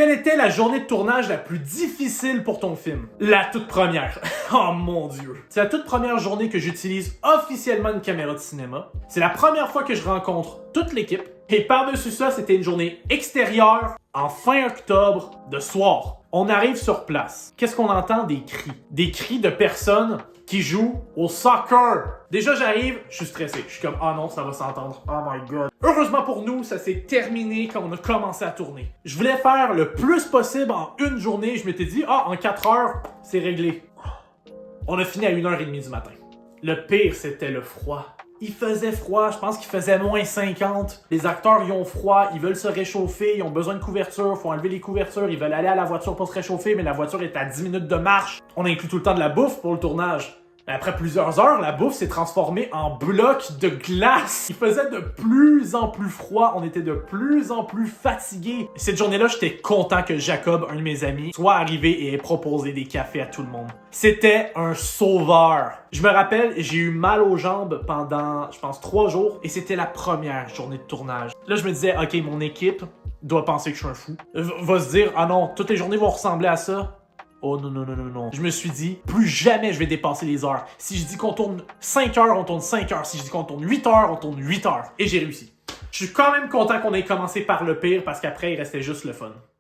Quelle était la journée de tournage la plus difficile pour ton film? La toute première. Oh mon Dieu. C'est la toute première journée que j'utilise officiellement une caméra de cinéma. C'est la première fois que je rencontre toute l'équipe. Et par-dessus ça, c'était une journée extérieure, en fin octobre, de soir. On arrive sur place. Qu'est-ce qu'on entend? Des cris. Des cris de personnes qui jouent au soccer. Déjà, j'arrive, je suis stressé. Je suis comme, ah non, ça va s'entendre. Oh my god. Heureusement pour nous, ça s'est terminé quand on a commencé à tourner. Je voulais faire le plus possible en une journée. Je m'étais dit, en 4 heures, c'est réglé. On a fini à 1h30 du matin. Le pire, c'était le froid. Il faisait froid, je pense qu'il faisait moins 50. Les acteurs, ils ont froid, ils veulent se réchauffer, ils ont besoin de couverture, faut enlever les couvertures, ils veulent aller à la voiture pour se réchauffer, mais la voiture est à 10 minutes de marche. On inclut tout le temps de la bouffe pour le tournage. Après plusieurs heures, la bouffe s'est transformée en bloc de glace. Il faisait de plus en plus froid, on était de plus en plus fatigués. Cette journée-là, j'étais content que Jacob, un de mes amis, soit arrivé et ait proposé des cafés à tout le monde. C'était un sauveur. Je me rappelle, j'ai eu mal aux jambes pendant, je pense, 3 jours et c'était la première journée de tournage. Là, je me disais, ok, mon équipe doit penser que je suis un fou. Va se dire, ah non, toutes les journées vont ressembler à ça. Oh non, non, non, non, non. Je me suis dit, plus jamais je vais dépasser les heures. Si je dis qu'on tourne 5 heures, on tourne 5 heures. Si je dis qu'on tourne 8 heures, on tourne 8 heures. Et j'ai réussi. Je suis quand même content qu'on ait commencé par le pire parce qu'après, il restait juste le fun.